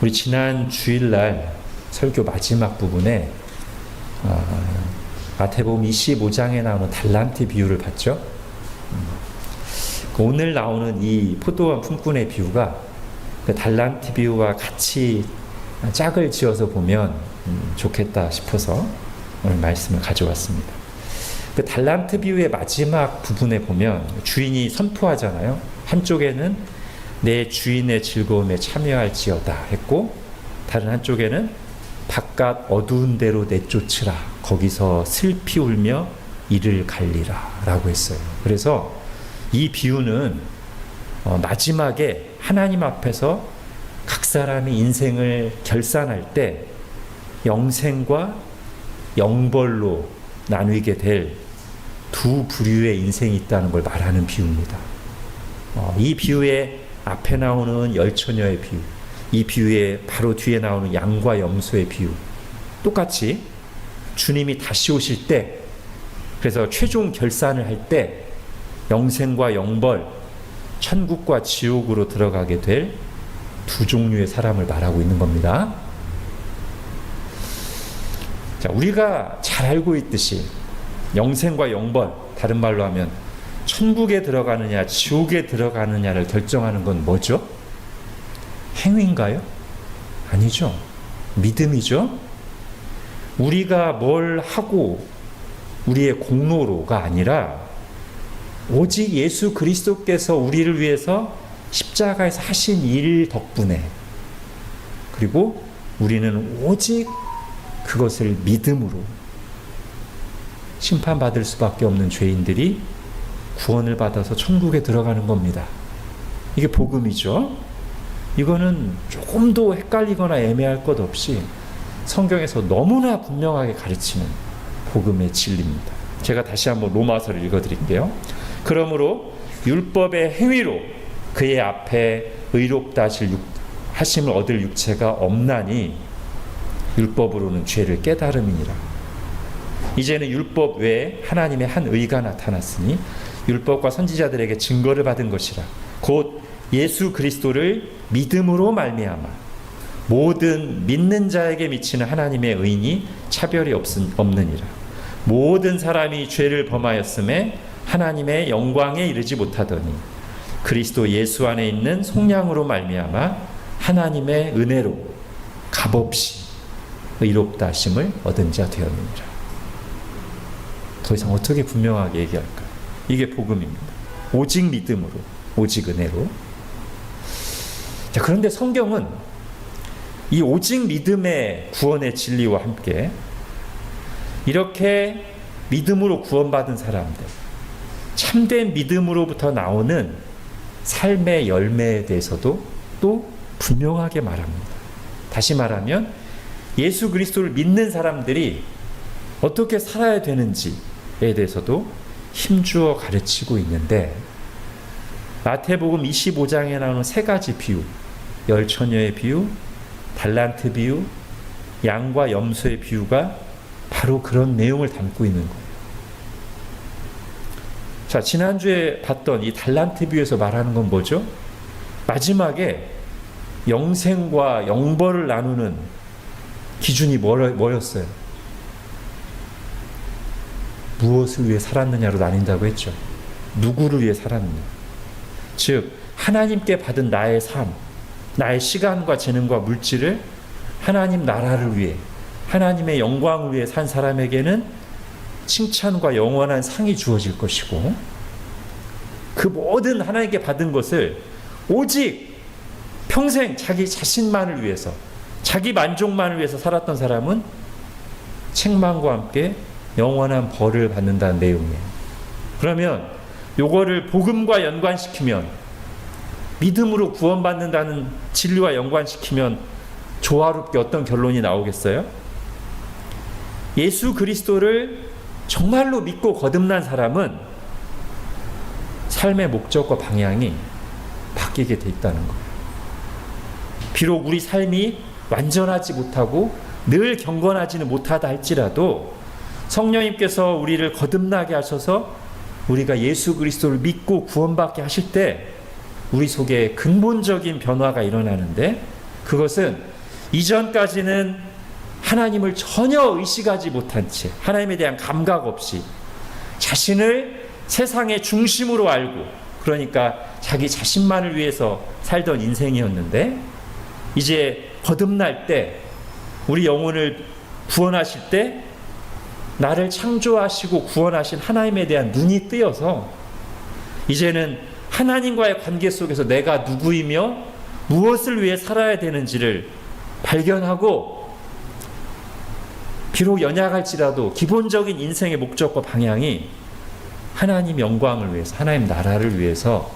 우리 지난 주일날 설교 마지막 부분에 마태복음 25장에 나오는 달란트 비유를 봤죠. 오늘 나오는 이 포도원 품꾼의 비유가 그 달란트 비유와 같이 짝을 지어서 보면 좋겠다 싶어서 오늘 말씀을 가져왔습니다. 그 달란트 비유의 마지막 부분에 보면 주인이 선포하잖아요. 한쪽에는 내 주인의 즐거움에 참여할지어다 했고, 다른 한쪽에는 바깥 어두운 데로 내쫓으라, 거기서 슬피 울며 이를 갈리라 라고 했어요. 그래서 이 비유는 마지막에 하나님 앞에서 각 사람이 인생을 결산할 때 영생과 영벌로 나뉘게 될 두 부류의 인생이 있다는 걸 말하는 비유입니다. 이 비유의 앞에 나오는 열처녀의 비유, 이 비유의 바로 뒤에 나오는 양과 염소의 비유, 똑같이 주님이 다시 오실 때, 그래서 최종 결산을 할 때 영생과 영벌, 천국과 지옥으로 들어가게 될 두 종류의 사람을 말하고 있는 겁니다. 자, 우리가 잘 알고 있듯이 영생과 영벌, 다른 말로 하면 천국에 들어가느냐 지옥에 들어가느냐를 결정하는 건 뭐죠? 행위인가요? 아니죠. 믿음이죠. 우리가 뭘 하고 우리의 공로로가 아니라 오직 예수 그리스도께서 우리를 위해서 십자가에서 하신 일 덕분에, 그리고 우리는 오직 그것을 믿음으로 심판받을 수밖에 없는 죄인들이 구원을 받아서 천국에 들어가는 겁니다. 이게 복음이죠. 이거는 조금도 헷갈리거나 애매할 것 없이 성경에서 너무나 분명하게 가르치는 복음의 진리입니다. 제가 다시 한번 로마서를 읽어드릴게요. 그러므로 율법의 행위로 그의 앞에 의롭다 하심을 얻을 육체가 없나니 율법으로는 죄를 깨달음이니라. 이제는 율법 외에 하나님의 한 의가 나타났으니 율법과 선지자들에게 증거를 받은 것이라. 곧 예수 그리스도를 믿음으로 말미암아 모든 믿는 자에게 미치는 하나님의 의인이 차별이 없느니라. 모든 사람이 죄를 범하였음에 하나님의 영광에 이르지 못하더니 그리스도 예수 안에 있는 속량으로 말미암아 하나님의 은혜로 값없이 의롭다 하심을 얻은 자 되었느니라. 더 이상 어떻게 분명하게 얘기할까요? 이게 복음입니다. 오직 믿음으로, 오직 은혜로. 자, 그런데 성경은 이 오직 믿음의 구원의 진리와 함께 이렇게 믿음으로 구원받은 사람들, 참된 믿음으로부터 나오는 삶의 열매에 대해서도 또 분명하게 말합니다. 다시 말하면 예수 그리스도를 믿는 사람들이 어떻게 살아야 되는지에 대해서도 힘주어 가르치고 있는데, 마태복음 25장에 나오는 세 가지 비유, 열처녀의 비유, 달란트 비유, 양과 염소의 비유가 바로 그런 내용을 담고 있는 거예요. 자, 지난주에 봤던 이 달란트 비유에서 말하는 건 뭐죠? 마지막에 영생과 영벌을 나누는 기준이 뭐였어요? 무엇을 위해 살았느냐로 나뉜다고 했죠. 누구를 위해 살았느냐. 즉 하나님께 받은 나의 삶, 나의 시간과 재능과 물질을 하나님 나라를 위해, 하나님의 영광을 위해 산 사람에게는 칭찬과 영원한 상이 주어질 것이고, 그 모든 하나님께 받은 것을 오직 평생 자기 자신만을 위해서, 자기 만족만을 위해서 살았던 사람은 책망과 함께 영원한 벌을 받는다는 내용이에요. 그러면 요거를 복음과 연관시키면, 믿음으로 구원받는다는 진리와 연관시키면 조화롭게 어떤 결론이 나오겠어요? 예수 그리스도를 정말로 믿고 거듭난 사람은 삶의 목적과 방향이 바뀌게 돼 있다는 거예요. 비록 우리 삶이 완전하지 못하고 늘 경건하지는 못하다 할지라도 성령님께서 우리를 거듭나게 하셔서 우리가 예수 그리스도를 믿고 구원받게 하실 때 우리 속에 근본적인 변화가 일어나는데, 그것은 이전까지는 하나님을 전혀 의식하지 못한 채, 하나님에 대한 감각 없이 자신을 세상의 중심으로 알고, 그러니까 자기 자신만을 위해서 살던 인생이었는데, 이제 거듭날 때, 우리 영혼을 구원하실 때 나를 창조하시고 구원하신 하나님에 대한 눈이 뜨여서 이제는 하나님과의 관계 속에서 내가 누구이며 무엇을 위해 살아야 되는지를 발견하고, 비록 연약할지라도 기본적인 인생의 목적과 방향이 하나님 영광을 위해서, 하나님 나라를 위해서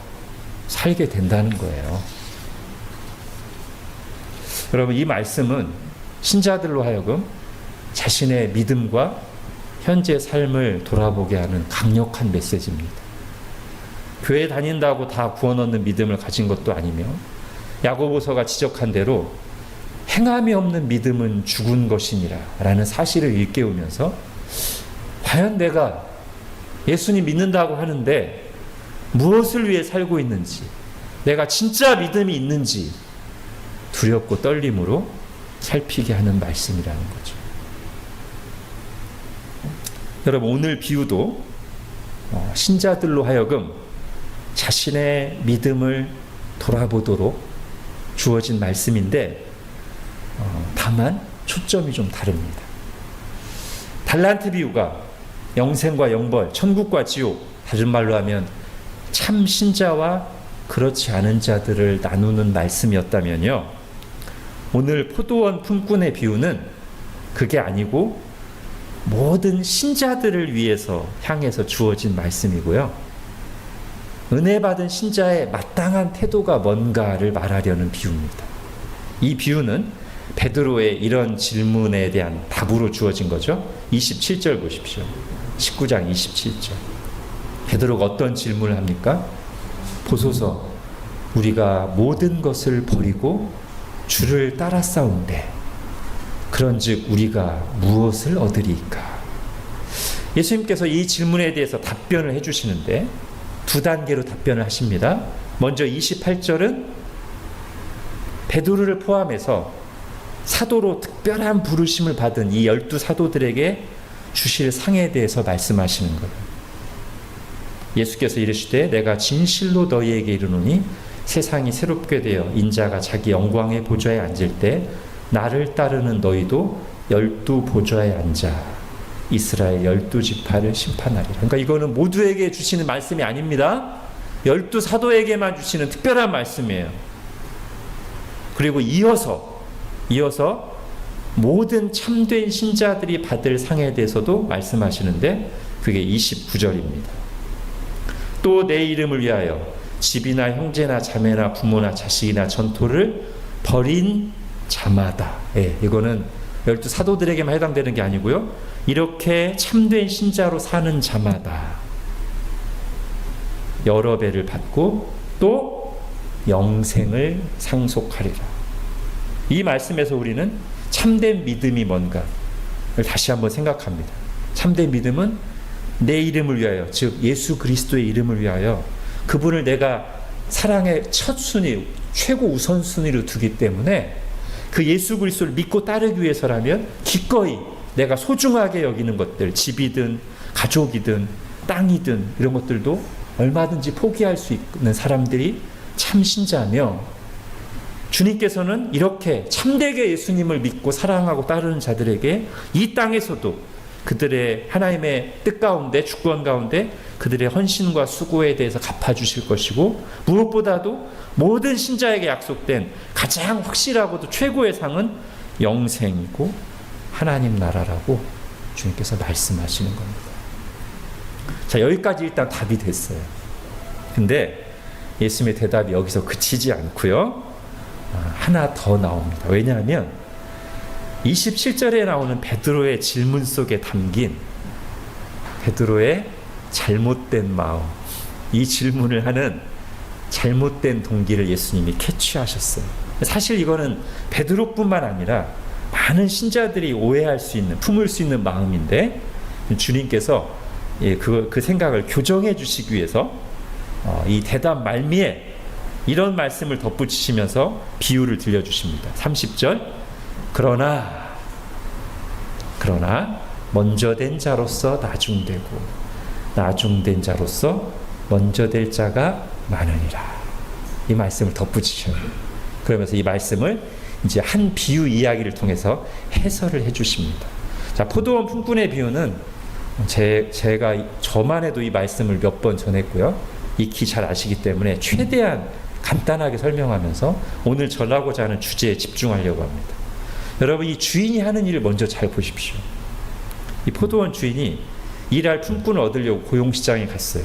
살게 된다는 거예요. 여러분, 이 말씀은 신자들로 하여금 자신의 믿음과 현재 삶을 돌아보게 하는 강력한 메시지입니다. 교회 다닌다고 다 구원 얻는 믿음을 가진 것도 아니며, 야고보서가 지적한 대로 행함이 없는 믿음은 죽은 것이니라 라는 사실을 일깨우면서, 과연 내가 예수님 믿는다고 하는데 무엇을 위해 살고 있는지, 내가 진짜 믿음이 있는지 두렵고 떨림으로 살피게 하는 말씀이라는 거죠. 여러분, 오늘 비유도 신자들로 하여금 자신의 믿음을 돌아보도록 주어진 말씀인데, 다만 초점이 좀 다릅니다. 달란트 비유가 영생과 영벌, 천국과 지옥, 다른 말로 하면 참 신자와 그렇지 않은 자들을 나누는 말씀이었다면요, 오늘 포도원 품꾼의 비유는 그게 아니고 모든 신자들을 위해서 향해서 주어진 말씀이고요, 은혜 받은 신자의 마땅한 태도가 뭔가를 말하려는 비유입니다. 이 비유는 베드로의 이런 질문에 대한 답으로 주어진 거죠. 27절 보십시오. 19장 27절. 베드로가 어떤 질문을 합니까? 보소서, 우리가 모든 것을 버리고 주를 따라싸운데 그런즉 우리가 무엇을 얻으리까? 예수님께서 이 질문에 대해서 답변을 해주시는데 두 단계로 답변을 하십니다. 먼저 28절은 베드로를 포함해서 사도로 특별한 부르심을 받은 이 12사도들에게 주실 상에 대해서 말씀하시는 거예요. 예수께서 이르시되 내가 진실로 너희에게 이르노니 세상이 새롭게 되어 인자가 자기 영광의 보좌에 앉을 때 나를 따르는 너희도 12 보좌에 앉아 이스라엘 12지파를 심판하리라. 그러니까 이거는 모두에게 주시는 말씀이 아닙니다. 12사도에게만 주시는 특별한 말씀이에요. 그리고 이어서 모든 참된 신자들이 받을 상에 대해서도 말씀하시는데 그게 29절입니다. 또 내 이름을 위하여 집이나 형제나 자매나 부모나 자식이나 전토를 벌인 자마다, 이거는 12사도들에게만 해당되는 게 아니고요, 이렇게 참된 신자로 사는 자마다 여러 배를 받고 또 영생을 상속하리라. 이 말씀에서 우리는 참된 믿음이 뭔가를 다시 한번 생각합니다. 참된 믿음은 내 이름을 위하여, 즉 예수 그리스도의 이름을 위하여, 그분을 내가 사랑의 첫 순위, 최고 우선순위로 두기 때문에 그 예수 그리스도를 믿고 따르기 위해서라면 기꺼이 내가 소중하게 여기는 것들, 집이든 가족이든 땅이든 이런 것들도 얼마든지 포기할 수 있는 사람들이 참 신자며, 주님께서는 이렇게 참되게 예수님을 믿고 사랑하고 따르는 자들에게 이 땅에서도 그들의 하나님의 뜻 가운데, 주권 가운데 그들의 헌신과 수고에 대해서 갚아주실 것이고, 무엇보다도 모든 신자에게 약속된 가장 확실하고도 최고의 상은 영생이고 하나님 나라라고 주님께서 말씀하시는 겁니다. 자, 여기까지 일단 답이 됐어요. 근데 예수님의 대답이 여기서 그치지 않고요, 하나 더 나옵니다. 왜냐하면 27절에 나오는 베드로의 질문 속에 담긴 베드로의 잘못된 마음, 이 질문을 하는 잘못된 동기를 예수님이 캐치하셨어요. 사실 이거는 베드로뿐만 아니라 많은 신자들이 오해할 수 있는, 품을 수 있는 마음인데, 주님께서 그 생각을 교정해 주시기 위해서 이 대답 말미에 이런 말씀을 덧붙이시면서 비유를 들려주십니다. 30절 그러나 먼저 된 자로서 나중되고 나중된 자로서 먼저 될 자가 많으니라. 이 말씀을 덧붙이셔요. 그러면서 이 말씀을 이제 한 비유 이야기를 통해서 해설을 해주십니다. 자, 포도원 품꾼의 비유는 제가 저만 해도 이 말씀을 몇 번 전했고요. 익히 잘 아시기 때문에 최대한 간단하게 설명하면서 오늘 전하고자 하는 주제에 집중하려고 합니다. 여러분, 이 주인이 하는 일을 먼저 잘 보십시오. 이 포도원 주인이 일할 품꾼을 얻으려고 고용시장에 갔어요.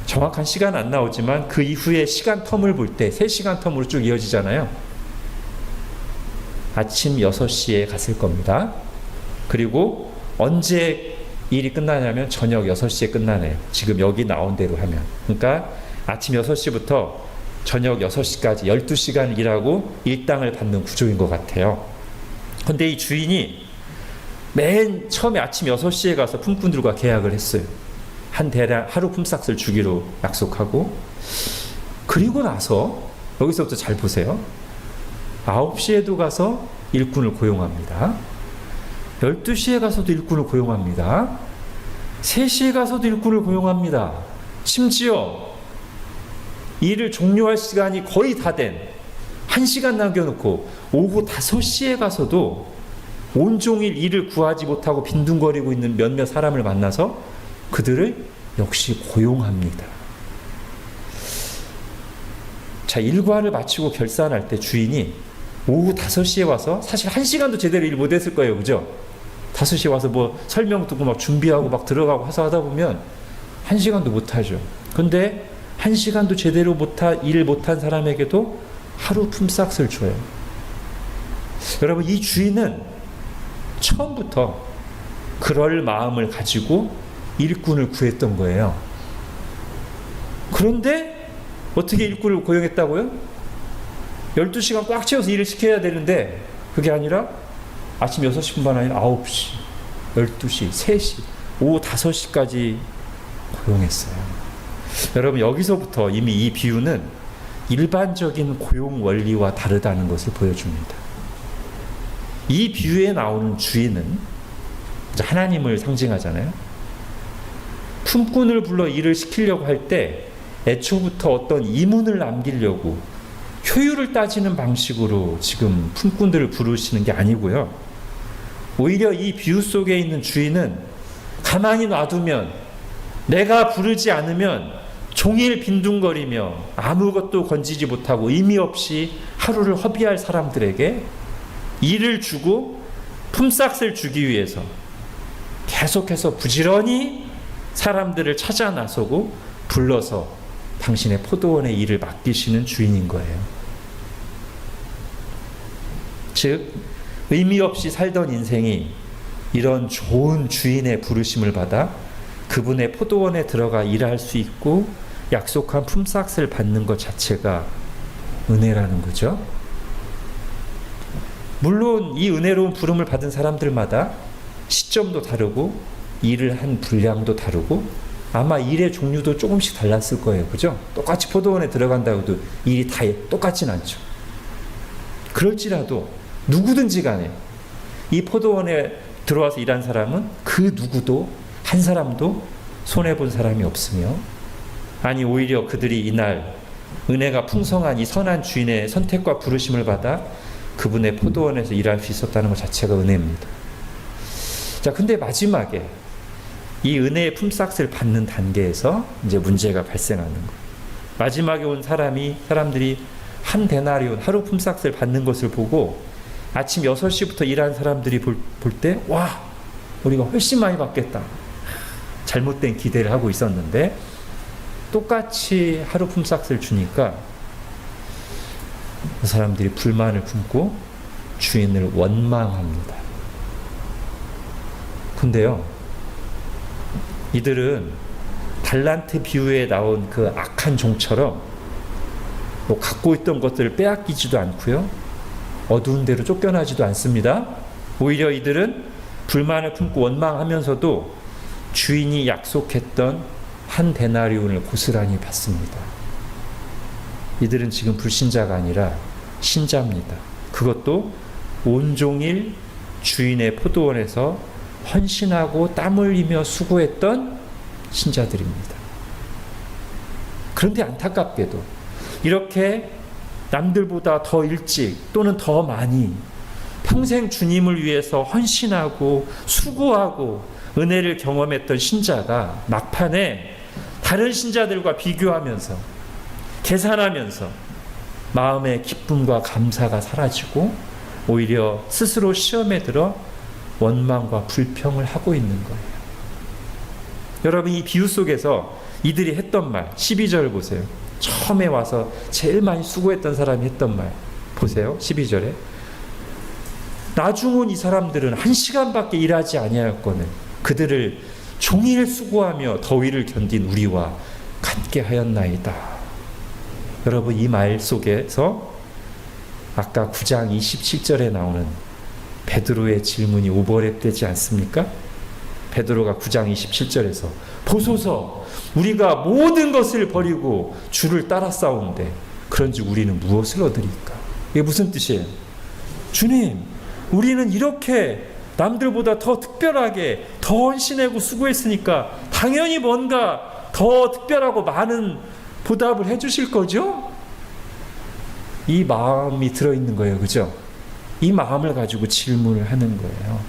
정확한 시간 안 나오지만 그 이후에 시간 텀을 볼 때 3시간 텀으로 쭉 이어지잖아요. 아침 6시에 갔을 겁니다. 그리고 언제 일이 끝나냐면 저녁 6시에 끝나네요. 지금 여기 나온 대로 하면. 그러니까 아침 6시부터 저녁 6시까지 12시간 일하고 일당을 받는 구조인 것 같아요. 근데 이 주인이 맨 처음에 아침 6시에 가서 품꾼들과 계약을 했어요. 한 대량 하루 품삯을 주기로 약속하고, 그리고 나서 여기서부터 잘 보세요. 9시에도 가서 일꾼을 고용합니다. 12시에 가서도 일꾼을 고용합니다. 3시에 가서도 일꾼을 고용합니다. 심지어 일을 종료할 시간이 거의 다 된 1시간 남겨놓고 오후 5시에 가서도 온종일 일을 구하지 못하고 빈둥거리고 있는 몇몇 사람을 만나서 그들을 역시 고용합니다. 자, 일과를 마치고 결산할 때 주인이 오후 5시에 와서, 사실 1시간도 제대로 일 못했을 거예요. 그죠? 5시에 와서 뭐 설명 듣고 막 준비하고 막 들어가고 해서 하다 보면 1시간도 못하죠. 근데 1시간도 제대로 일 못한 사람에게도 하루 품삯을 줘요. 여러분, 이 주인은 처음부터 그럴 마음을 가지고 일꾼을 구했던 거예요. 그런데 어떻게 일꾼을 고용했다고요? 12시간 꽉 채워서 일을 시켜야 되는데 그게 아니라 아침 6시뿐만 아니라 9시, 12시, 3시, 오후 5시까지 고용했어요. 여러분, 여기서부터 이미 이 비유는 일반적인 고용 원리와 다르다는 것을 보여줍니다. 이 비유에 나오는 주인은 하나님을 상징하잖아요. 품꾼을 불러 일을 시키려고 할 때 애초부터 어떤 이문을 남기려고 효율을 따지는 방식으로 지금 품꾼들을 부르시는 게 아니고요. 오히려 이 비유 속에 있는 주인은 가만히 놔두면, 내가 부르지 않으면 종일 빈둥거리며 아무것도 건지지 못하고 의미 없이 하루를 허비할 사람들에게 일을 주고 품삯을 주기 위해서 계속해서 부지런히 사람들을 찾아 나서고 불러서 당신의 포도원의 일을 맡기시는 주인인 거예요. 즉, 의미 없이 살던 인생이 이런 좋은 주인의 부르심을 받아 그분의 포도원에 들어가 일할 수 있고 약속한 품삯을 받는 것 자체가 은혜라는 거죠. 물론 이 은혜로운 부름을 받은 사람들마다 시점도 다르고 일을 한 분량도 다르고 아마 일의 종류도 조금씩 달랐을 거예요. 그죠? 똑같이 포도원에 들어간다고 해도 일이 다 똑같진 않죠. 그럴지라도 누구든지 간에 이 포도원에 들어와서 일한 사람은 그 누구도 한 사람도 손해본 사람이 없으며, 아니 오히려 그들이 이날 은혜가 풍성한 이 선한 주인의 선택과 부르심을 받아 그분의 포도원에서 일할 수 있었다는 것 자체가 은혜입니다. 자, 근데 마지막에 이 은혜의 품삯을 받는 단계에서 이제 문제가 발생하는 거예요. 마지막에 온 사람들이 한 데나리온 하루 품삯을 받는 것을 보고 아침 6시부터 일한 사람들이 볼 때, 와, 우리가 훨씬 많이 받겠다. 잘못된 기대를 하고 있었는데 똑같이 하루 품삯을 주니까 그 사람들이 불만을 품고 주인을 원망합니다. 근데요, 이들은 달란트 비유에 나온 그 악한 종처럼 뭐 갖고 있던 것들을 빼앗기지도 않고요, 어두운 데로 쫓겨나지도 않습니다. 오히려 이들은 불만을 품고 원망하면서도 주인이 약속했던 한 데나리온을 고스란히 받습니다. 이들은 지금 불신자가 아니라 신자입니다. 그것도 온종일 주인의 포도원에서 헌신하고 땀 흘리며 수고했던 신자들입니다. 그런데 안타깝게도 이렇게 남들보다 더 일찍 또는 더 많이 평생 주님을 위해서 헌신하고 수고하고 은혜를 경험했던 신자가 막판에 다른 신자들과 비교하면서 계산하면서 마음의 기쁨과 감사가 사라지고 오히려 스스로 시험에 들어 원망과 불평을 하고 있는 거예요. 여러분, 이 비유 속에서 이들이 했던 말 12절 보세요. 처음에 와서 제일 많이 수고했던 사람이 했던 말 보세요. 12절에 나중 온 이 사람들은 1시간밖에 일하지 아니하였거늘 그들을 종일 수고하며 더위를 견딘 우리와 같게 하였나이다. 여러분, 이 말 속에서 아까 9장 27절에 나오는 베드로의 질문이 오버랩되지 않습니까? 베드로가 9장 27절에서 보소서 우리가 모든 것을 버리고 주를 따라 싸우는데 그런즉 우리는 무엇을 얻으리까? 이게 무슨 뜻이에요? 주님, 우리는 이렇게 남들보다 더 특별하게 더 헌신하고 수고했으니까 당연히 뭔가 더 특별하고 많은 보답을 해주실 거죠? 이 마음이 들어있는 거예요. 그죠? 이 마음을 가지고 질문을 하는 거예요.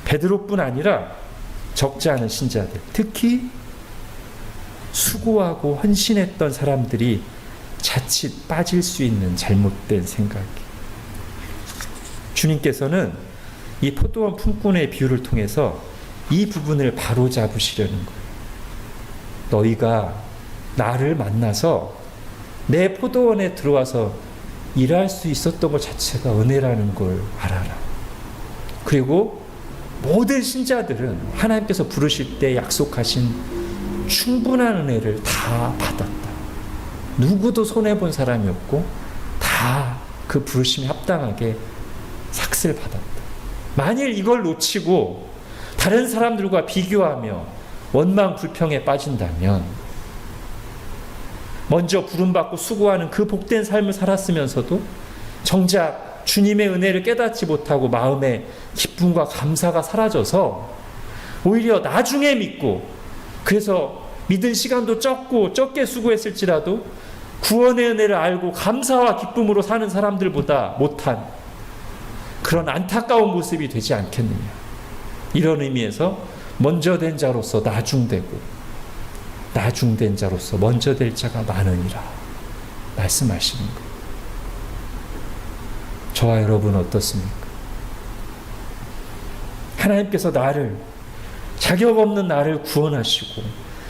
베드로뿐 아니라 적지 않은 신자들, 특히 수고하고 헌신했던 사람들이 자칫 빠질 수 있는 잘못된 생각이. 주님께서는 이 포도원 품꾼의 비유를 통해서 이 부분을 바로잡으시려는 거예요. 너희가 나를 만나서 내 포도원에 들어와서 일할 수 있었던 것 자체가 은혜라는 걸 알아라. 그리고 모든 신자들은 하나님께서 부르실 때 약속하신 충분한 은혜를 다 받았다. 누구도 손해본 사람이 없고 다 그 부르심에 합당하게 삭슬 받았다. 만일 이걸 놓치고 다른 사람들과 비교하며 원망 불평에 빠진다면 먼저 부름받고 수고하는 그 복된 삶을 살았으면서도 정작 주님의 은혜를 깨닫지 못하고 마음에 기쁨과 감사가 사라져서 오히려 나중에 믿고 그래서 믿은 시간도 적게 수고했을지라도 구원의 은혜를 알고 감사와 기쁨으로 사는 사람들보다 못한 그런 안타까운 모습이 되지 않겠느냐. 이런 의미에서 먼저 된 자로서 나중되고 나중된 자로서 먼저 될 자가 많으니라 말씀하시는 거예요. 저와 여러분 어떻습니까? 하나님께서 나를 자격 없는 나를 구원하시고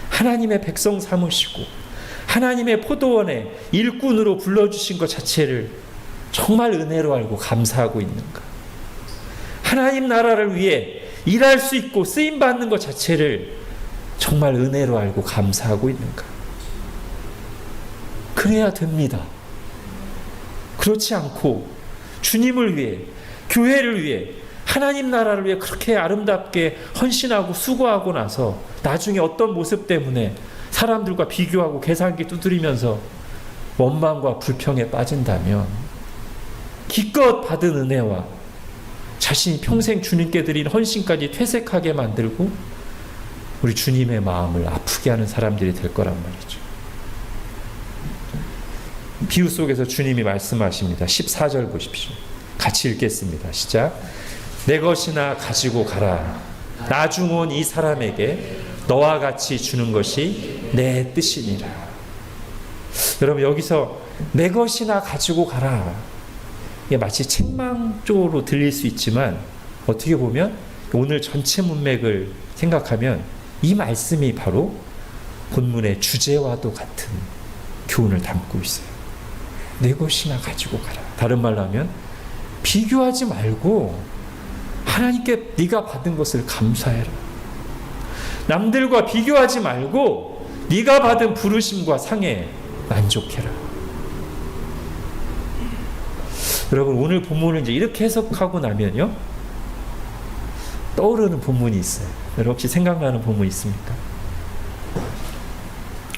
하나님의 백성 삼으시고 하나님의 포도원에 일꾼으로 불러주신 것 자체를 정말 은혜로 알고 감사하고 있는가? 하나님 나라를 위해 일할 수 있고 쓰임받는 것 자체를 정말 은혜로 알고 감사하고 있는가? 그래야 됩니다. 그렇지 않고 주님을 위해, 교회를 위해, 하나님 나라를 위해 그렇게 아름답게 헌신하고 수고하고 나서 나중에 어떤 모습 때문에 사람들과 비교하고 계산기 두드리면서 원망과 불평에 빠진다면 기껏 받은 은혜와 자신이 평생 주님께 드린 헌신까지 퇴색하게 만들고 우리 주님의 마음을 아프게 하는 사람들이 될 거란 말이죠. 비유 속에서 주님이 말씀하십니다. 14절 보십시오. 같이 읽겠습니다. 시작. 내 것이나 가지고 가라. 나중 온 이 사람에게 너와 같이 주는 것이 내 뜻이니라. 여러분, 여기서 내 것이나 가지고 가라. 이게 마치 책망조로 들릴 수 있지만 어떻게 보면 오늘 전체 문맥을 생각하면 이 말씀이 바로 본문의 주제와도 같은 교훈을 담고 있어요. 내 것이나 가지고 가라. 다른 말로 하면 비교하지 말고 하나님께 네가 받은 것을 감사해라. 남들과 비교하지 말고 네가 받은 부르심과 상에 만족해라. 여러분, 오늘 본문을 이제 이렇게 해석하고 나면요, 떠오르는 본문이 있어요. 여러분 혹시 생각나는 본문 있습니까?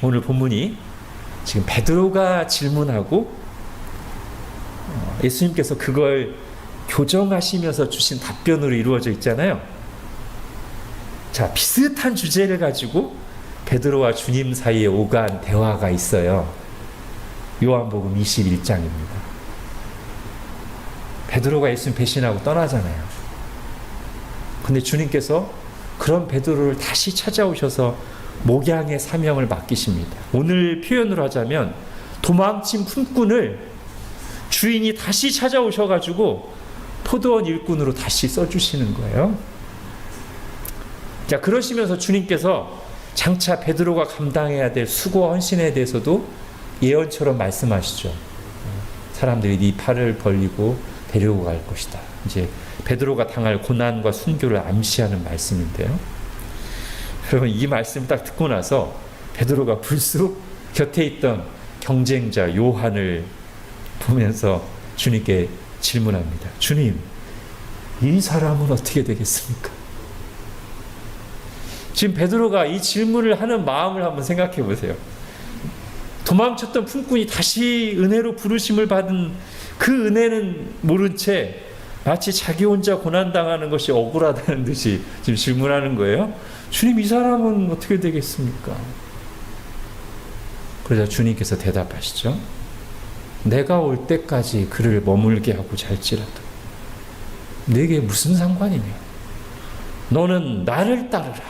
오늘 본문이 지금 베드로가 질문하고 예수님께서 그걸 교정하시면서 주신 답변으로 이루어져 있잖아요. 자, 비슷한 주제를 가지고 베드로와 주님 사이에 오간 대화가 있어요. 요한복음 21장입니다. 베드로가 예수님 배신하고 떠나잖아요. 근데 주님께서 그런 베드로를 다시 찾아오셔서 목양의 사명을 맡기십니다. 오늘 표현으로 하자면 도망친 품꾼을 주인이 다시 찾아오셔가지고 포도원 일꾼으로 다시 써주시는 거예요. 자, 그러시면서 주님께서 장차 베드로가 감당해야 될 수고와 헌신에 대해서도 예언처럼 말씀하시죠. 사람들이 네 팔을 벌리고 데리고 갈 것이다. 이제 베드로가 당할 고난과 순교를 암시하는 말씀인데요. 여러분, 이 말씀 딱 듣고 나서 베드로가 불쑥 곁에 있던 경쟁자 요한을 보면서 주님께 질문합니다. 주님, 이 사람은 어떻게 되겠습니까? 지금 베드로가 이 질문을 하는 마음을 한번 생각해 보세요. 도망쳤던 품꾼이 다시 은혜로 부르심을 받은 그 은혜는 모른 채 마치 자기 혼자 고난당하는 것이 억울하다는 듯이 지금 질문하는 거예요. 주님, 이 사람은 어떻게 되겠습니까? 그러자 주님께서 대답하시죠. 내가 올 때까지 그를 머물게 하고자 할지라도 내게 무슨 상관이냐? 너는 나를 따르라.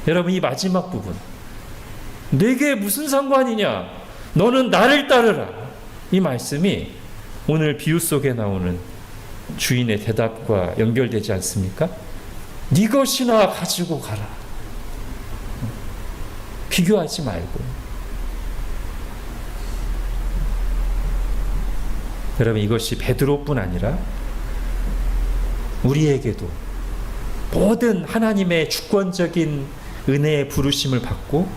여러분, 이 마지막 부분, 내게 무슨 상관이냐? 너는 나를 따르라. 이 말씀이 오늘 비유 속에 나오는 주인의 대답과 연결되지 않습니까? 네 것이나 가지고 가라. 비교하지 말고. 여러분, 이것이 베드로뿐 아니라 우리에게도 모든 하나님의 주권적인 은혜의 부르심을 받고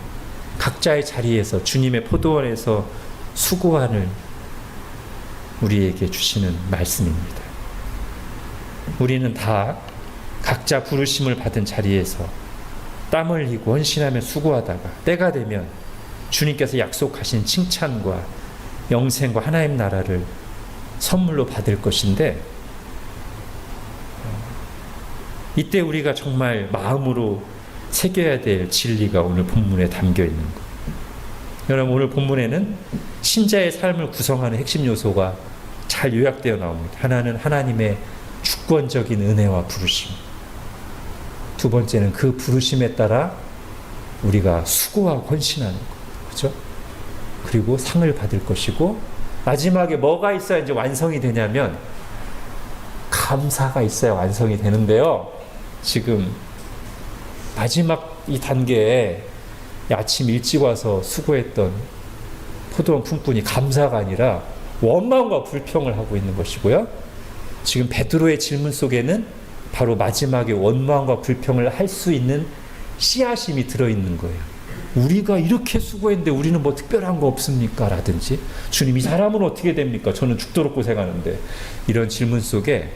각자의 자리에서 주님의 포도원에서 수고하는 우리에게 주시는 말씀입니다. 우리는 다 각자 부르심을 받은 자리에서 땀 흘리고 헌신하며 수고하다가 때가 되면 주님께서 약속하신 칭찬과 영생과 하나님 나라를 선물로 받을 것인데, 이때 우리가 정말 마음으로 새겨야 될 진리가 오늘 본문에 담겨 있는 것. 여러분, 오늘 본문에는 신자의 삶을 구성하는 핵심 요소가 잘 요약되어 나옵니다. 하나는 하나님의 주권적인 은혜와 부르심. 두 번째는 그 부르심에 따라 우리가 수고하고 헌신하는 것. 그렇죠? 그리고 상을 받을 것이고, 마지막에 뭐가 있어야 이제 완성이 되냐면 감사가 있어야 완성이 되는데요. 지금 마지막 이 단계에 아침 일찍 와서 수고했던 포도원 품꾼이 감사가 아니라 원망과 불평을 하고 있는 것이고요. 지금 베드로의 질문 속에는 바로 마지막에 원망과 불평을 할 수 있는 씨앗임이 들어있는 거예요. 우리가 이렇게 수고했는데 우리는 뭐 특별한 거 없습니까? 라든지, 주님, 이 사람은 어떻게 됩니까? 저는 죽도록 고생하는데. 이런 질문 속에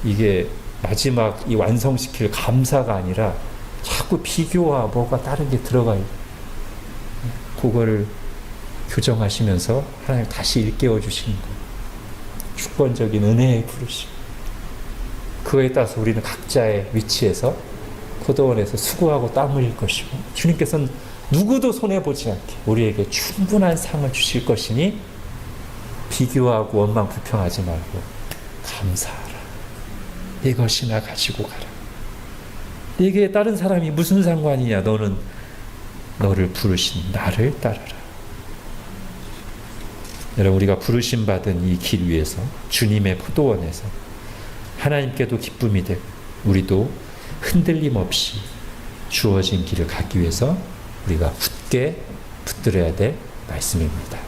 이게 마지막 이 완성시킬 감사가 아니라 자꾸 비교와 뭐가 다른 게 들어가요. 그거를 교정하시면서 하나님 다시 일깨워 주시는 거예요. 주권적인 은혜의 부르심. 그거에 따라서 우리는 각자의 위치에서 포도원에서 수고하고 땀 흘릴 것이고, 주님께서는 누구도 손해보지 않게 우리에게 충분한 상을 주실 것이니 비교하고 원망 불평하지 말고 감사하라. 내 것이나 가지고 가라. 내게 다른 사람이 무슨 상관이냐? 너는 너를 부르신 나를 따르라. 여러분, 우리가 부르심 받은 이 길 위에서, 주님의 포도원에서 하나님께도 기쁨이 되고 우리도 흔들림 없이 주어진 길을 가기 위해서 우리가 굳게 붙들어야 될 말씀입니다.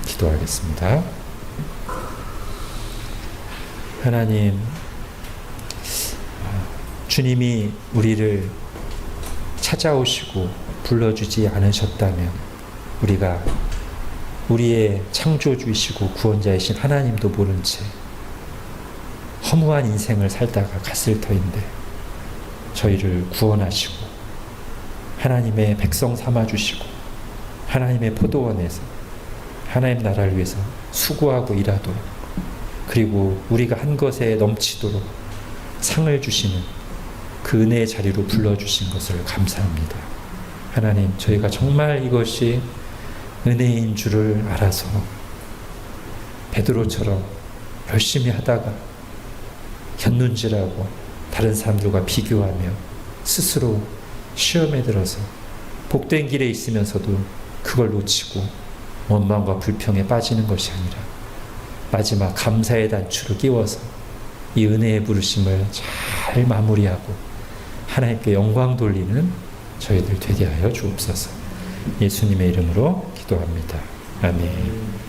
기도하겠습니다. 하나님, 주님이 우리를 찾아오시고 불러주지 않으셨다면 우리가 우리의 창조주이시고 구원자이신 하나님도 모른 채 허무한 인생을 살다가 갔을 터인데 저희를 구원하시고 하나님의 백성 삼아주시고 하나님의 포도원에서 하나님 나라를 위해서 수고하고 일하도록, 그리고 우리가 한 것에 넘치도록 상을 주시는 그 은혜의 자리로 불러주신 것을 감사합니다. 하나님, 저희가 정말 이것이 은혜인 줄을 알아서 베드로처럼 열심히 하다가 곁눈질하고 다른 사람들과 비교하며 스스로 시험에 들어서 복된 길에 있으면서도 그걸 놓치고 원망과 불평에 빠지는 것이 아니라 마지막 감사의 단추를 끼워서 이 은혜의 부르심을 잘 마무리하고 하나님께 영광 돌리는 저희들 되게 하여 주옵소서. 예수님의 이름으로 기도합니다. 아멘.